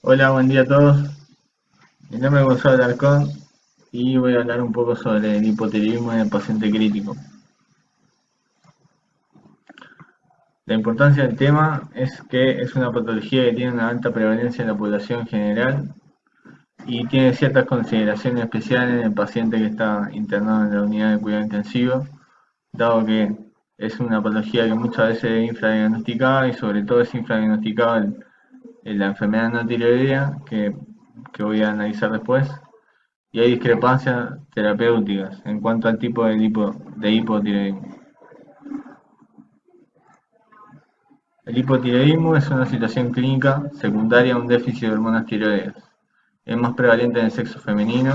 Hola, buen día a todos. Mi nombre es Gonzalo Alarcón y voy a hablar un poco sobre el hipotiroidismo en el paciente crítico. La importancia del tema es que es una patología que tiene una alta prevalencia en la población general y tiene ciertas consideraciones especiales en el paciente que está internado en la unidad de cuidado intensivo, dado que es una patología que muchas veces es infradiagnosticada y sobre todo es infradiagnosticada en la enfermedad no tiroidea que voy a analizar después. Y hay discrepancias terapéuticas en cuanto al tipo de hipotiroidismo. El hipotiroidismo es una situación clínica secundaria a un déficit de hormonas tiroideas. Es más prevalente en el sexo femenino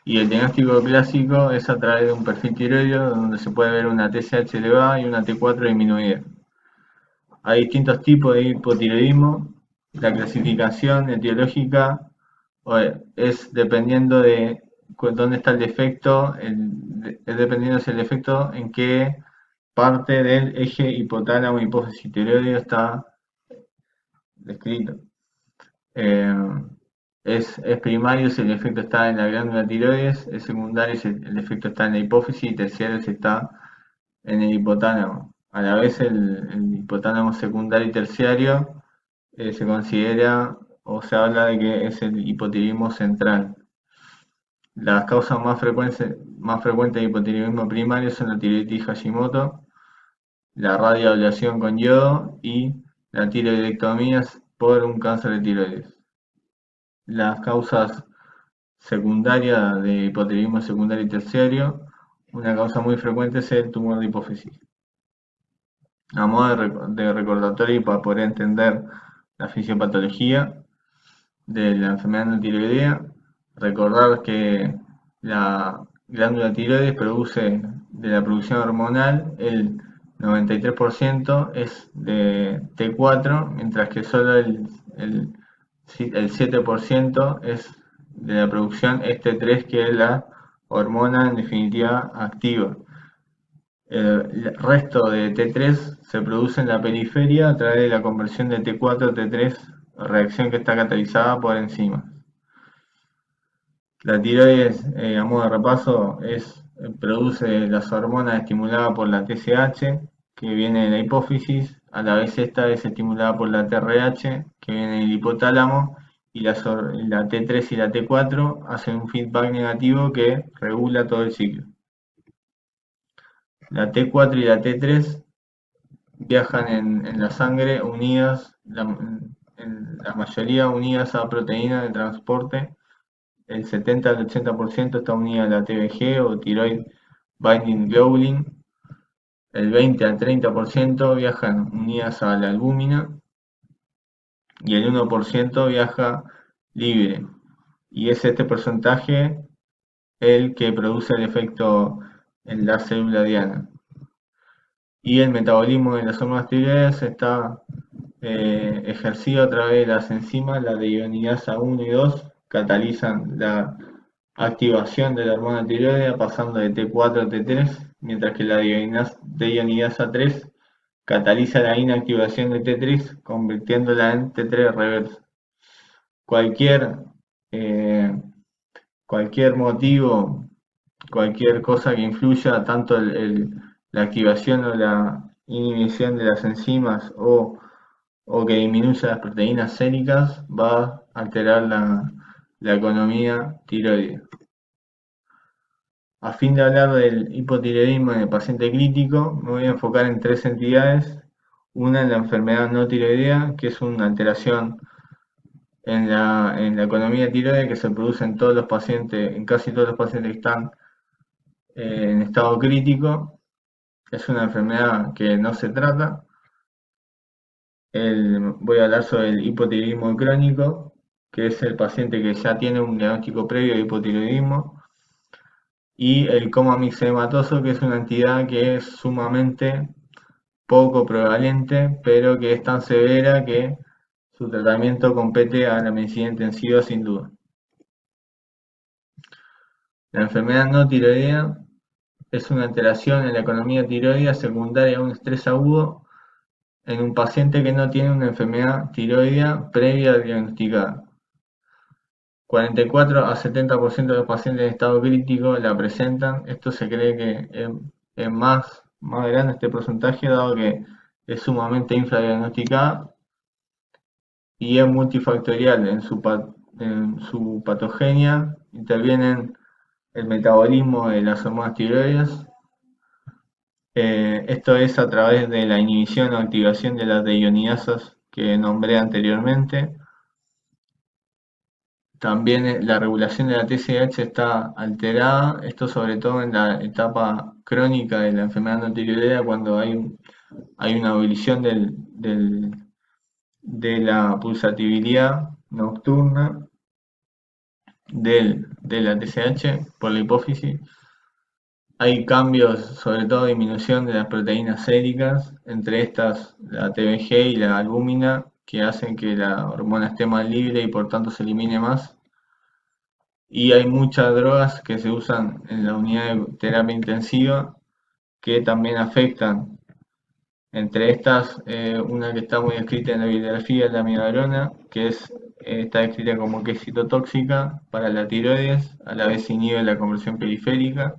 y el diagnóstico clásico es a través de un perfil tiroideo donde se puede ver una TSH elevada y una T4 disminuida. Hay distintos tipos de hipotiroidismo. La clasificación etiológica es dependiendo de dónde está el defecto, es dependiendo si el defecto en qué parte del eje hipotálamo hipófisis tiroideo está descrito. Eh, es primario si el efecto está en la glándula tiroides, es secundario si el efecto está en la hipófisis y terciario si está en el hipotálamo. A la vez el hipotálamo secundario y terciario se considera o se habla de que es el hipotiroidismo central. Las causas más frecuentes de hipotiroidismo primario son la tiroiditis Hashimoto, la radioablación con yodo y la tiroidectomía por un cáncer de tiroides. Las causas secundarias de hipotiroidismo secundario y terciario, una causa muy frecuente es el tumor de hipófisis. A modo de recordatorio y para poder entender la fisiopatología de la enfermedad no tiroidea, recordar que la glándula tiroides produce de la producción hormonal el 93% es de T4, mientras que solo el 7% es de la producción es T3, que es la hormona en definitiva activa. El resto de T3 se produce en la periferia a través de la conversión de T4 a T3, reacción que está catalizada por enzimas. La tiroides, a modo de repaso, produce las hormonas estimuladas por la TSH, que viene de la hipófisis, a la vez esta es estimulada por la TRH, que viene del hipotálamo, y la T3 y la T4 hacen un feedback negativo que regula todo el ciclo. La T4 y la T3 viajan en la sangre unidas, en la mayoría unidas a proteínas de transporte. El 70 al 80% está unida a la TBG o Thyroid Binding Globulin. El 20 al 30% viajan unidas a la albúmina y el 1% viaja libre. Y es este porcentaje el que produce el efecto en la célula diana. Y el metabolismo de las hormonas tiroideas está ejercido a través de las enzimas, la deionidasa 1 y 2, catalizan la activación de la hormona tiroidea pasando de T4 a T3, mientras que la deionidasa 3 cataliza la inactivación de T3, convirtiéndola en T3 reversa. Cualquier, eh, cualquier motivo, cualquier cosa que influya tanto la activación o la inhibición de las enzimas o que disminuya las proteínas séricas va a alterar la economía tiroidea. A fin de hablar del hipotiroidismo en el paciente crítico, me voy a enfocar en tres entidades. Una en la enfermedad no tiroidea, que es una alteración en la economía tiroidea que se produce en todos los pacientes, en casi todos los pacientes que están en estado crítico. Es una enfermedad que no se trata. Voy a hablar sobre el hipotiroidismo crónico, que es el paciente que ya tiene un diagnóstico previo de hipotiroidismo, y el coma mixedematoso, que es una entidad que es sumamente poco prevalente, pero que es tan severa que su tratamiento compete a la medicina intensiva sin duda. La enfermedad no tiroidea es una alteración en la economía tiroidea secundaria a un estrés agudo en un paciente que no tiene una enfermedad tiroidea previa diagnosticada. 44 a 70% de los pacientes en estado crítico la presentan. Esto se cree que es más grande este porcentaje, dado que es sumamente infradiagnosticada y es multifactorial en su patogenia. Intervienen el metabolismo de las hormonas tiroides. Esto es a través de la inhibición o activación de las deionidasas que nombré anteriormente. También la regulación de la TSH está alterada, esto sobre todo en la etapa crónica de la enfermedad no tiroidea, cuando hay una ebullición de la pulsatividad nocturna de la TSH por la hipófisis. Hay cambios, sobre todo disminución de las proteínas séricas, entre estas la TBG y la albúmina, que hacen que la hormona esté más libre y por tanto se elimine más. Y hay muchas drogas que se usan en la unidad de terapia intensiva que también afectan. Entre estas, una que está muy escrita en la bibliografía es la amiodarona, que está descrita como que es citotóxica para la tiroides, a la vez inhibe la conversión periférica.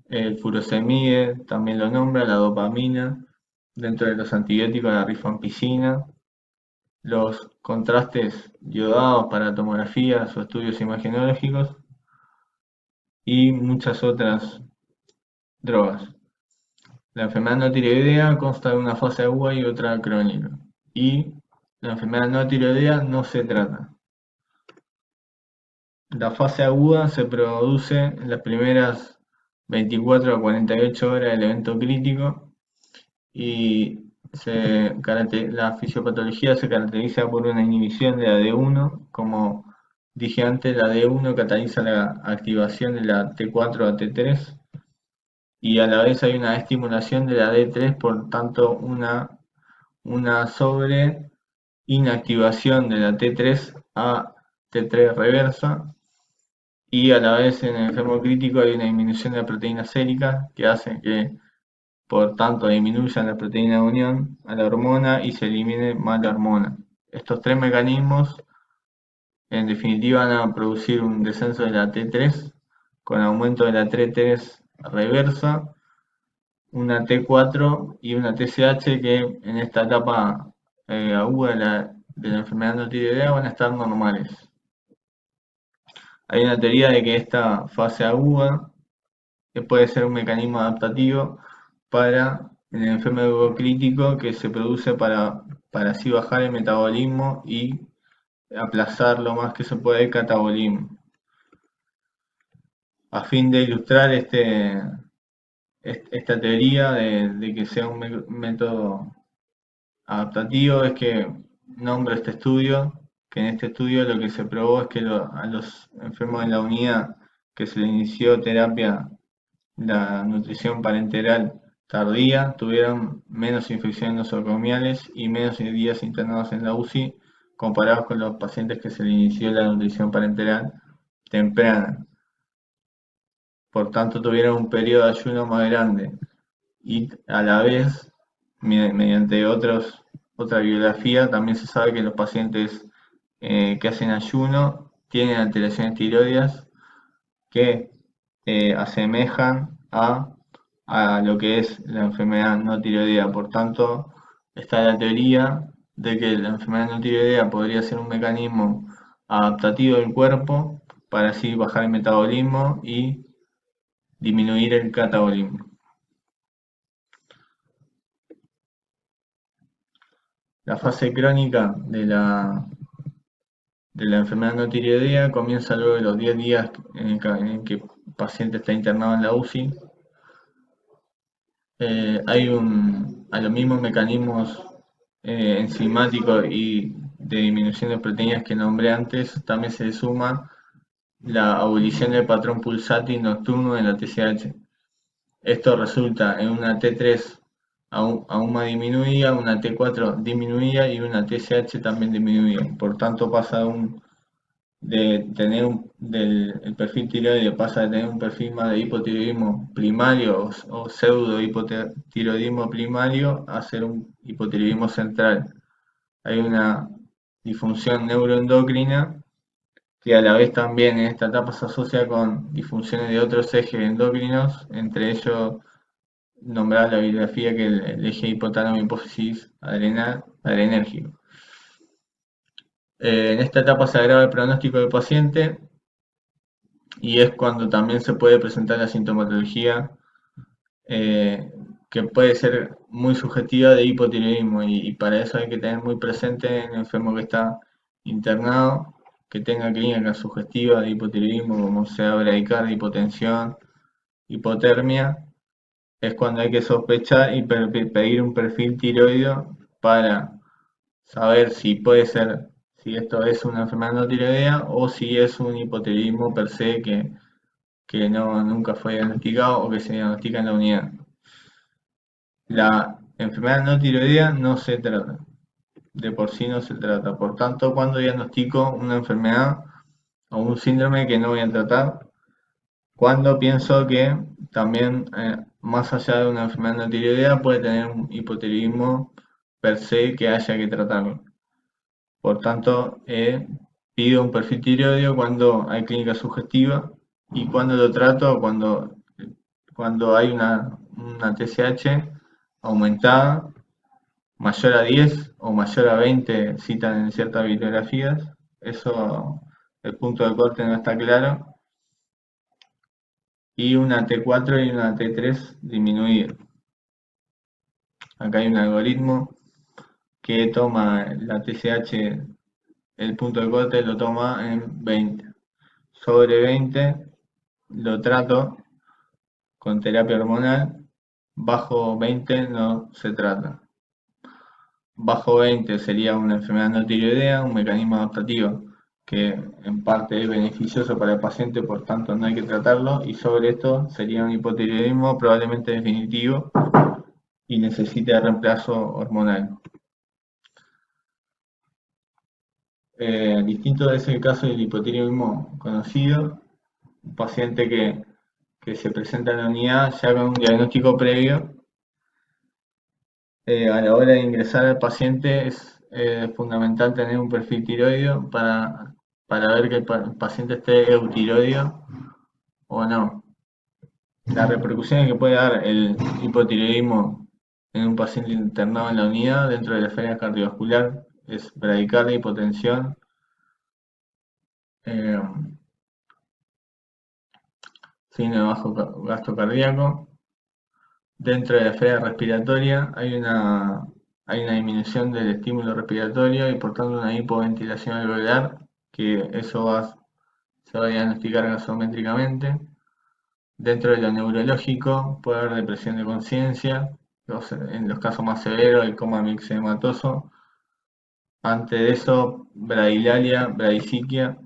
El furosemide también lo nombra, la dopamina, dentro de los antibióticos la rifampicina, los contrastes iodados para tomografías o estudios imagenológicos y muchas otras drogas. La enfermedad no tiroidea consta de una fase aguda y otra crónica, y la enfermedad no tiroidea no se trata. La fase aguda se produce en las primeras 24 a 48 horas del evento crítico y la fisiopatología se caracteriza por una inhibición de la D1. Como dije antes, la D1 cataliza la activación de la T4 a T3 y a la vez hay una estimulación de la D3, por tanto una sobre inactivación de la T3 a T3 reversa, y a la vez en el enfermo crítico hay una disminución de la proteína sérica que hace que por tanto disminuya la proteína de unión a la hormona y se elimine más la hormona. Estos tres mecanismos en definitiva van a producir un descenso de la T3 con aumento de la T3 reversa, una T4 y una TSH que en esta etapa aguda de la enfermedad no tiroidea van a estar normales. Hay una teoría de que esta fase aguda puede ser un mecanismo adaptativo para el enfermo crítico que se produce para así bajar el metabolismo y aplazar lo más que se puede el catabolismo. A fin de ilustrar esta teoría de que sea un método adaptativo, es que nombro este estudio, que en este estudio lo que se probó es que a los enfermos de la unidad que se le inició terapia, la nutrición parenteral tardía, tuvieron menos infecciones nosocomiales y menos días internados en la UCI comparados con los pacientes que se le inició la nutrición parenteral temprana. Por tanto, tuvieron un periodo de ayuno más grande y a la vez, mediante otra bibliografía, también se sabe que los pacientes que hacen ayuno tienen alteraciones tiroideas que asemejan a lo que es la enfermedad no tiroidea. Por tanto, está la teoría de que la enfermedad no tiroidea podría ser un mecanismo adaptativo del cuerpo para así bajar el metabolismo y disminuir el catabolismo. La fase crónica de la enfermedad no tiroidea comienza luego de los 10 días en que el paciente está internado en la UCI. A los mismos mecanismos enzimáticos y de disminución de proteínas que nombré antes, también se le suma la abolición del patrón pulsátil nocturno de la TSH. Esto resulta en una T3 aún más disminuida, una T4 disminuida y una TSH también disminuida. Por tanto, pasa de tener el perfil tiroideo pasa de tener un perfil más de hipotiroidismo primario o pseudo hipotiroidismo primario a ser un hipotiroidismo central. Hay una disfunción neuroendocrina que a la vez también en esta etapa se asocia con disfunciones de otros ejes endocrinos, entre ellos nombrar la bibliografía que el eje hipotálamo hipófisis adrenérgico. En esta etapa se agrava el pronóstico del paciente y es cuando también se puede presentar la sintomatología eh, que puede ser muy subjetiva de hipotiroidismo y para eso hay que tener muy presente en el enfermo que está internado, que tenga clínica sugestiva de hipotiroidismo como sea bradicardia, hipotensión, hipotermia, es cuando hay que sospechar y pedir un perfil tiroideo para saber si puede ser, si esto es una enfermedad no tiroidea o si es un hipotiroidismo per se que no, nunca fue diagnosticado o que se diagnostica en la unidad. La enfermedad no tiroidea no se trata, de por sí no se trata. Por tanto, cuando diagnostico una enfermedad o un síndrome que no voy a tratar, cuando pienso que también, más allá de una enfermedad no tiroidea, puede tener un hipotiroidismo per se que haya que tratarlo. Por tanto, pido un perfil tiroideo cuando hay clínica sugestiva y cuando lo trato, cuando hay una TSH aumentada, mayor a 10 o mayor a 20 citan en ciertas bibliografías. Eso, el punto de corte no está claro. Y una T4 y una T3 disminuida. Acá hay un algoritmo que toma la TSH, el punto de corte lo toma en 20. Sobre 20 lo trato con terapia hormonal, bajo 20 no se trata. Bajo 20 sería una enfermedad no tiroidea, un mecanismo adaptativo que en parte es beneficioso para el paciente, por tanto no hay que tratarlo, y sobre esto sería un hipotiroidismo probablemente definitivo y necesite reemplazo hormonal. Distinto es el caso del hipotiroidismo conocido, un paciente que se presenta en la unidad ya con un diagnóstico previo. A la hora de ingresar al paciente es fundamental tener un perfil tiroideo para ver que el paciente esté eutiroideo o no. Las repercusiones que puede dar el hipotiroidismo en un paciente internado en la unidad dentro de la esfera cardiovascular es bradicardia, hipotensión, eh, signo de bajo gasto cardíaco. Dentro de la esfera respiratoria hay una disminución del estímulo respiratorio y por tanto una hipoventilación alveolar, que eso se va a diagnosticar gasométricamente. Dentro de lo neurológico puede haber depresión de conciencia, en los casos más severos el coma mixedematoso. Antes de eso, bradilalia, bradisiquia,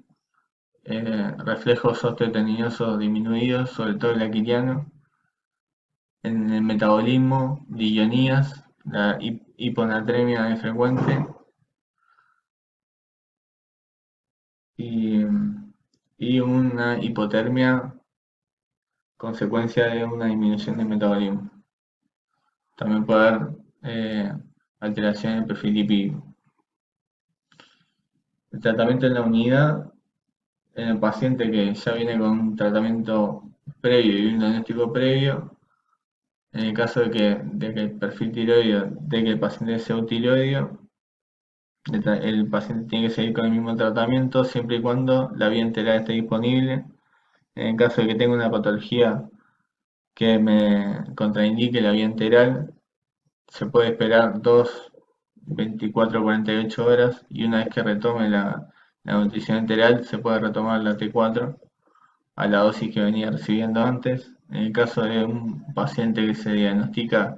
reflejos osteoteninosos disminuidos, sobre todo el aquiliano. En el metabolismo, diionías, la hiponatremia es frecuente y, y una hipotermia consecuencia de una disminución del metabolismo. También puede haber alteración en el perfil lipídico. El tratamiento en la unidad, en el paciente que ya viene con un tratamiento previo y un diagnóstico previo, en el caso de que el perfil tiroideo, de que el paciente sea eutiroideo, el paciente tiene que seguir con el mismo tratamiento siempre y cuando la vía enteral esté disponible. En el caso de que tenga una patología que me contraindique la vía enteral, se puede esperar 2, 24, 48 horas y una vez que retome la nutrición enteral se puede retomar la T4 a la dosis que venía recibiendo antes. En el caso de un paciente que se diagnostica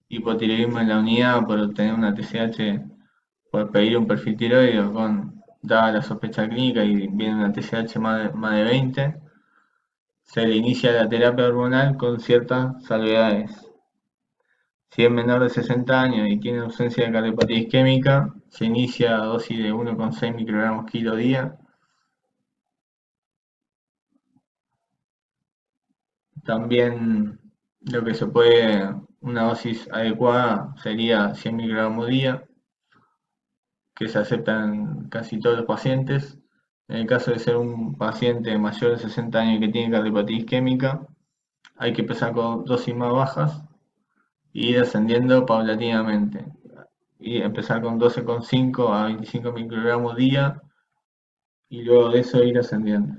hipotiroidismo en la unidad por obtener una TSH, por pedir un perfil tiroideo dada la sospecha clínica y viene una TSH más de 20, se le inicia la terapia hormonal con ciertas salvedades. Si es menor de 60 años y tiene ausencia de cardiopatía isquémica, se inicia a dosis de 1,6 microgramos kilo día. También lo que se puede, una dosis adecuada sería 100 microgramos día, que se acepta en casi todos los pacientes. En el caso de ser un paciente mayor de 60 años que tiene cardiopatía isquémica, hay que empezar con dosis más bajas e ir ascendiendo paulatinamente. Y empezar con 12,5 a 25 microgramos día y luego de eso ir ascendiendo.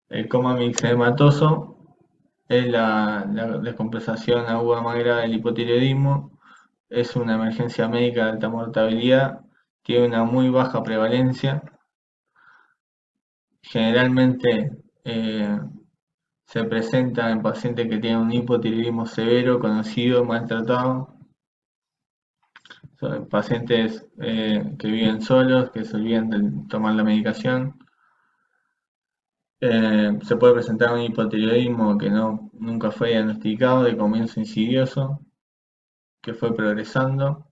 El coma mixedematoso es la descompensación aguda más grave del hipotiroidismo. Es una emergencia médica de alta mortalidad, tiene una muy baja prevalencia. Generalmente se presenta en pacientes que tienen un hipotiroidismo severo, conocido, maltratado. Son pacientes que viven solos, que se olvidan de tomar la medicación. Se puede presentar un hipotiroidismo que nunca fue diagnosticado, de comienzo insidioso, que fue progresando.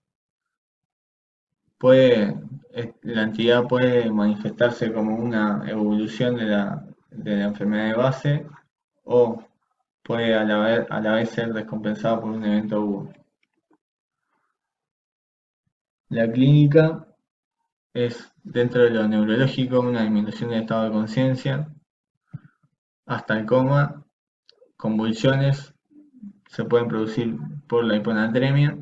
La entidad puede manifestarse como una evolución de la enfermedad de base o puede a la vez ser descompensada por un evento agudo. La clínica es, dentro de lo neurológico, una disminución del estado de conciencia hasta el coma, convulsiones se pueden producir por la hiponatremia.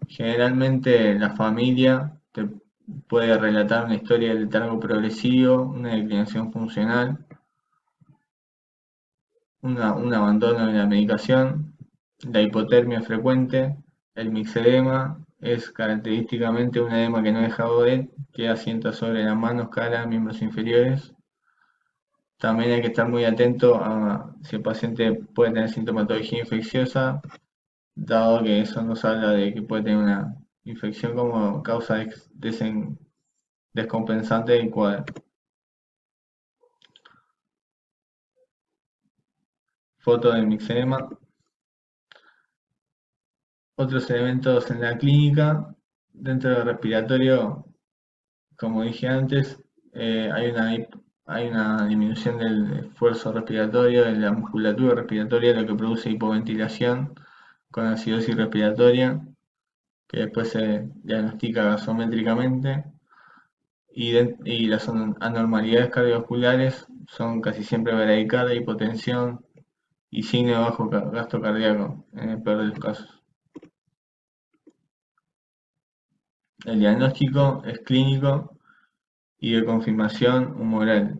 Generalmente la familia te puede relatar una historia de letargo progresivo, una declinación funcional, un abandono de la medicación, la hipotermia frecuente, el mixedema es característicamente un edema que no deja OD, que asienta sobre las manos, cara, miembros inferiores. También hay que estar muy atento a si el paciente puede tener sintomatología infecciosa, dado que eso nos habla de que puede tener una infección como causa descompensante del cuadro. Foto del mixedema. Otros elementos en la clínica, dentro del respiratorio, como dije antes, hay una disminución del esfuerzo respiratorio, de la musculatura respiratoria, lo que produce hipoventilación con acidosis respiratoria, que después se diagnostica gasométricamente, y las anormalidades cardiovasculares son casi siempre bradicardia, hipotensión y signo de bajo gasto cardíaco, en el peor de los casos. El diagnóstico es clínico y de confirmación humoral.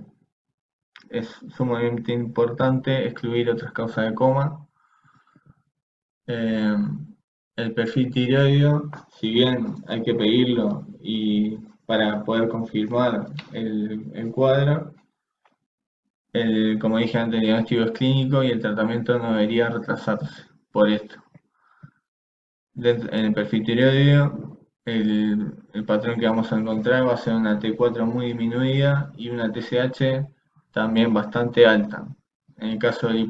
Es sumamente importante excluir otras causas de coma. Eh, el perfil tiroideo, si bien hay que pedirlo y para poder confirmar el cuadro, como dije antes, el diagnóstico es clínico y el tratamiento no debería retrasarse por esto. En el perfil tiroideo, el patrón que vamos a encontrar va a ser una T4 muy disminuida y una TSH también bastante alta. En el caso del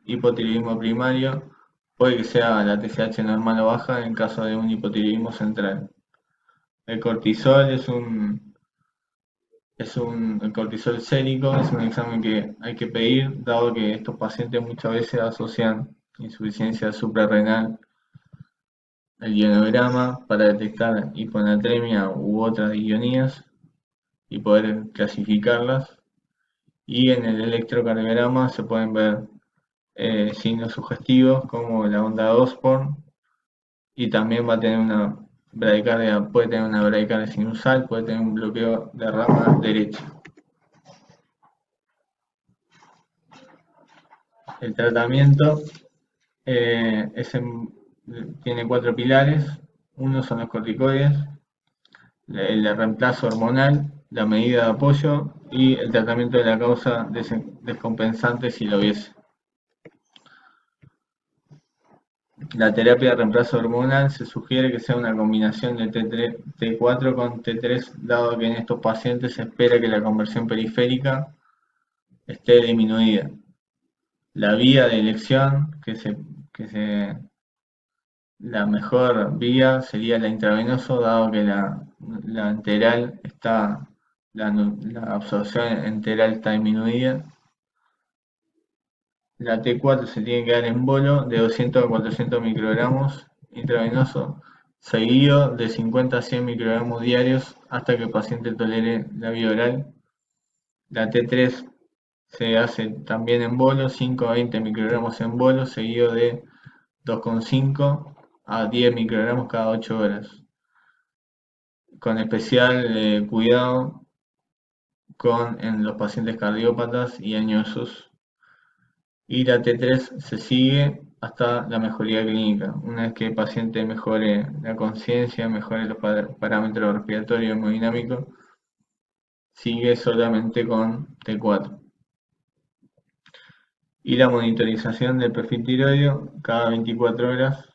hipotiroidismo primario, puede que sea la TSH normal o baja en caso de un hipotiroidismo central. El cortisol el cortisol sérico es un examen que hay que pedir, dado que estos pacientes muchas veces asocian insuficiencia suprarrenal al ionograma para detectar hiponatremia u otras disionías y poder clasificarlas. Y en el electrocardiograma se pueden ver signos sugestivos como la onda de Osborn, y también va a tener una bradicardia, puede tener una bradicardia sinusal, puede tener un bloqueo de rama derecha. El tratamiento tiene 4 pilares. Uno son los corticoides, el reemplazo hormonal, la medida de apoyo y el tratamiento de la causa descompensante si lo hubiese. La terapia de reemplazo hormonal se sugiere que sea una combinación de T4 con T3, dado que en estos pacientes se espera que la conversión periférica esté disminuida. La vía de elección, la mejor vía sería la intravenoso, dado que la enteral la absorción enteral está disminuida. La T4 se tiene que dar en bolo de 200 a 400 microgramos intravenoso, seguido de 50 a 100 microgramos diarios hasta que el paciente tolere la vía oral. La T3 se hace también en bolo, 5 a 20 microgramos en bolo, seguido de 2,5 a 10 microgramos cada 8 horas, con especial cuidado en los pacientes cardiópatas y añosos. Y la T3 se sigue hasta la mejoría clínica. Una vez que el paciente mejore la conciencia, mejore los parámetros respiratorios y hemodinámicos, sigue solamente con T4. Y la monitorización del perfil tiroideo cada 24 horas.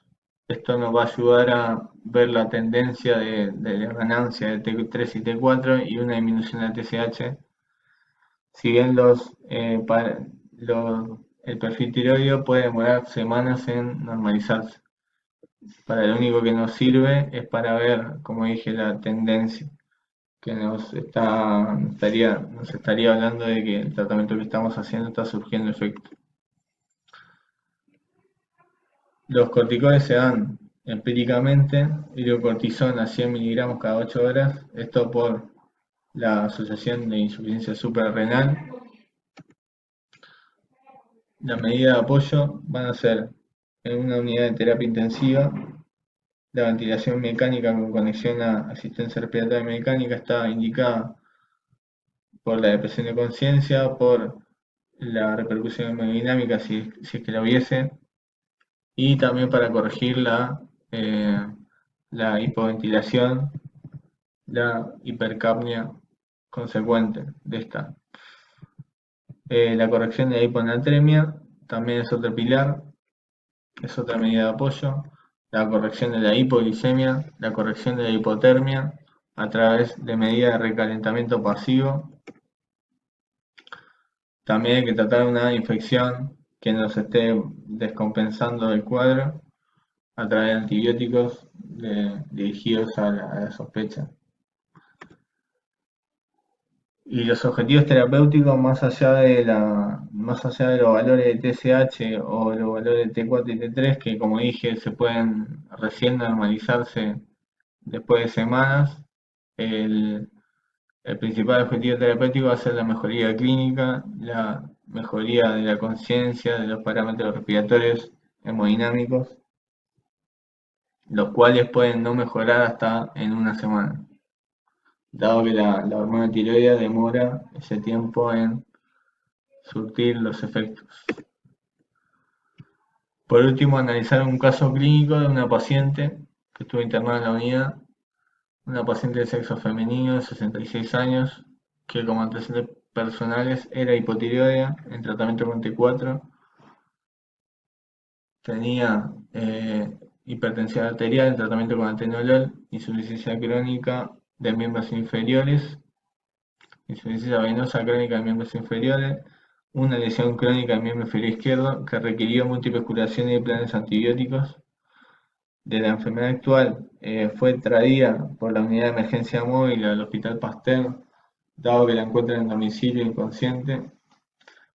Esto nos va a ayudar a ver la tendencia de la ganancia de T3 y T4 y una disminución de TSH. Si bien el perfil tiroideo puede demorar semanas en normalizarse. Para lo único que nos sirve es para ver, como dije, la tendencia, que nos estaría hablando de que el tratamiento que estamos haciendo está surgiendo efecto. Los corticoides se dan empíricamente, hidrocortisona 100 miligramos cada 8 horas, esto por la asociación de insuficiencia suprarrenal. La medida de apoyo van a ser en una unidad de terapia intensiva. La ventilación mecánica con conexión a asistencia respiratoria mecánica está indicada por la depresión de conciencia, por la repercusión hemodinámica si es que la hubiese, y también para corregir la hipoventilación, la hipercapnia consecuente de esta. La corrección de la hiponatremia también es otro pilar, es otra medida de apoyo. La corrección de la hipoglicemia, la corrección de la hipotermia a través de medidas de recalentamiento pasivo. También hay que tratar una infección que nos esté descompensando el cuadro a través de antibióticos dirigidos a la sospecha. Y los objetivos terapéuticos, más allá de los valores de TSH o los valores de T4 y T3, que como dije se pueden recién normalizarse después de semanas, el, el principal objetivo terapéutico va a ser la mejoría clínica, la mejoría de la conciencia, de los parámetros respiratorios hemodinámicos, los cuales pueden no mejorar hasta en una semana, dado que la hormona tiroidea demora ese tiempo en surtir los efectos. Por último, analizar un caso clínico de una paciente que estuvo internada en la unidad, una paciente de sexo femenino de 66 años, que como antecedentes personales era hipotiroidea en tratamiento con T4, tenía hipertensión arterial en tratamiento con atenolol, insuficiencia crónica de miembros inferiores, insuficiencia venosa crónica de miembros inferiores, una lesión crónica del miembro inferior izquierdo que requirió múltiples curaciones y planes antibióticos. De la enfermedad actual fue traída por la unidad de emergencia móvil al Hospital Pasteur, dado que la encuentran en domicilio inconsciente.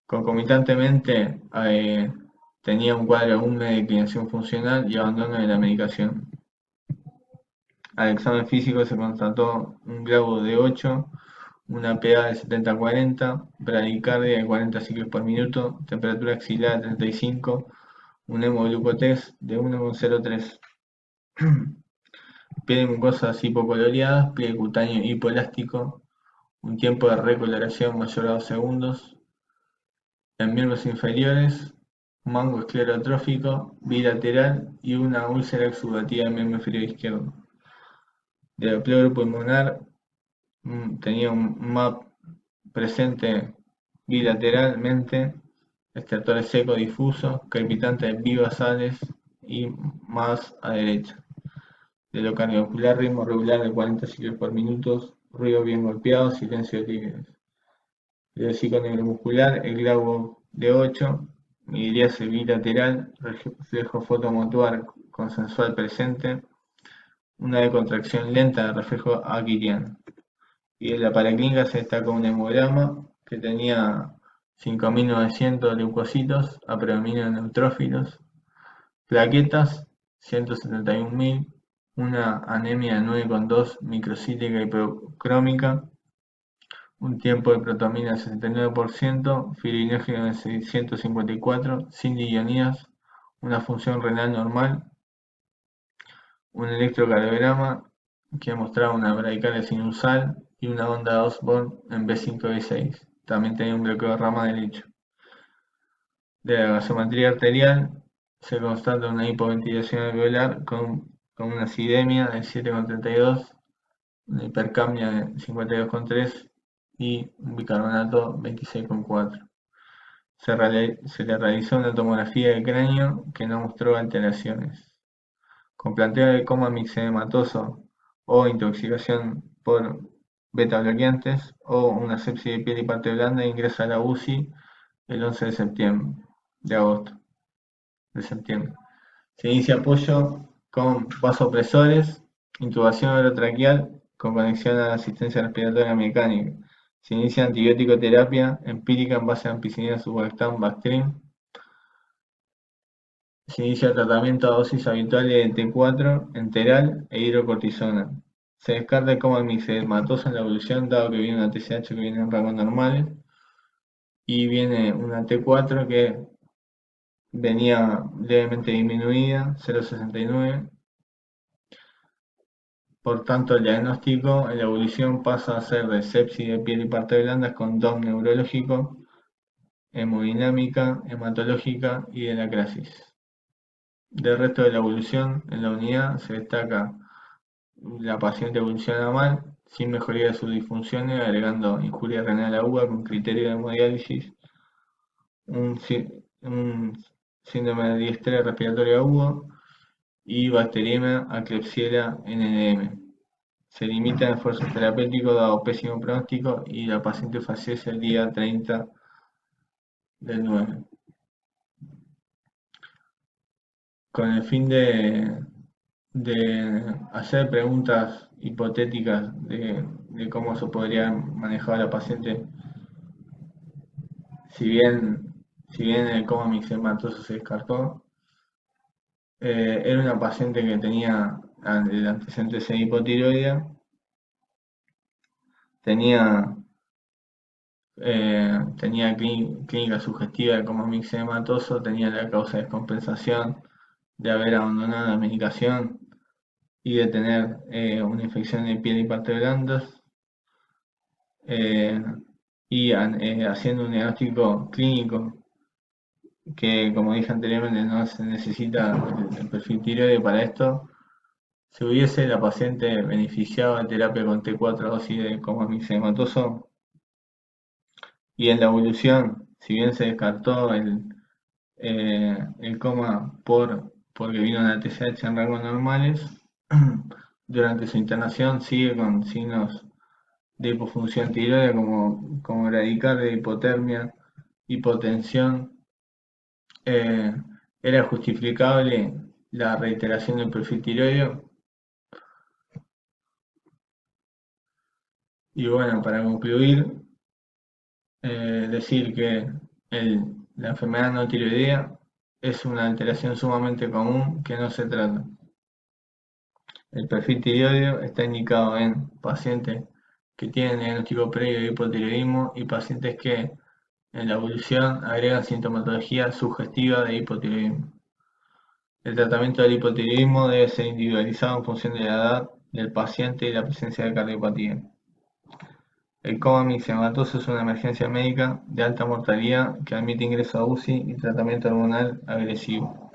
Concomitantemente tenía un cuadro aún de declinación funcional y abandono de la medicación. Al examen físico se constató un glauco de 8, una PA de 70-40, bradicardia de 40 ciclos por minuto, temperatura axilar de 35, un hemoglucotest de 1,03. Piel y mucosas hipocoloreadas, pliegue cutáneo hipoelástico, un tiempo de recoloración mayor a 2 segundos. En miembros inferiores, mango esclerotrófico bilateral y una úlcera exudativa del miembro inferior izquierdo. Del pleuro pulmonar tenía un MAP presente bilateralmente, estertores secos difusos, crepitantes bibasales y más a derecha. De lo cardiovascular, ritmo regular de 40 ciclos por minuto, ruido bien golpeado, silencio de líquidos. De hocico neuromuscular, el glauco de 8, midriase bilateral, reflejo fotomotor consensual presente, una decontracción lenta del reflejo aquiliano. Y en la paraclínica se destacó un hemograma que tenía 5.900 leucocitos a predominio de neutrófilos, plaquetas 171.000, una anemia de 9,2 microcítica hipercrómica, un tiempo de protamina del 69%, fibrinogen de 654, sin diionías, una función renal normal, un electrocardiograma que mostraba una bradicardia sinusal y una onda de Osborn en B5-B6. También tenía un bloqueo de rama derecho. De la gasometría arterial se constata una hipoventilación alveolar con una acidemia de 7,32, una hipercapnia de 52,3 y un bicarbonato 26,4. Se le realizó una tomografía de cráneo que no mostró alteraciones. Con planteo de coma mixedematoso o intoxicación por beta bloqueantes o una sepsis de piel y parte blanda, ingresa a la UCI el 11 de septiembre. Se inicia apoyo con vasopresores, intubación orotraqueal con conexión a la asistencia respiratoria mecánica. Se inicia antibiótico terapia empírica en base a ampicilina, sulbactam, Bactrim. Se inicia tratamiento a dosis habituales de T4, enteral e hidrocortisona. Se descarta el coma mixedematoso en la evolución, dado que viene una TSH que viene en rangos normales y viene una T4 que venía levemente disminuida, 0,69. Por tanto, el diagnóstico en la evolución pasa a ser de sepsis de piel y partes blandas con DOM neurológico, hemodinámica, hematológica y de la crisis. Del resto de la evolución en la unidad se destaca la paciente evoluciona mal, sin mejoría de sus disfunciones, agregando injuria renal aguda con criterio de hemodiálisis, un síndrome de diestrés respiratorio agudo y bacteriemia a Klebsiella NDM. Se limita el esfuerzo terapéutico dado pésimo pronóstico y la paciente fallece el día 30 del 9. Con el fin de hacer preguntas hipotéticas de cómo se podría manejar a la paciente, si bien el coma mixematoso se descartó, era una paciente que tenía el antecedente de hipotiroidea, tenía clínica sugestiva de coma mixematoso, tenía la causa de descompensación de haber abandonado la medicación y de tener una infección de piel y partes blandas, y haciendo un diagnóstico clínico que, como dije anteriormente, no se necesita el perfil tiroide para esto. Si hubiese la paciente beneficiado de terapia con T4 dosis de coma mixedematoso y en la evolución, si bien se descartó el coma porque vino una TSH en rangos normales, durante su internación sigue con signos de hipofunción tiroidea como bradicardia, hipotermia, hipotensión. Era justificable la reiteración del perfil tiroideo. Y bueno, para concluir, decir que la enfermedad no tiroidea es una alteración sumamente común que no se trata. El perfil tiroideo está indicado en pacientes que tienen diagnóstico previo de hipotiroidismo y pacientes que en la evolución agregan sintomatología sugestiva de hipotiroidismo. El tratamiento del hipotiroidismo debe ser individualizado en función de la edad del paciente y la presencia de cardiopatía. El coma mixedematoso es una emergencia médica de alta mortalidad que admite ingreso a UCI y tratamiento hormonal agresivo.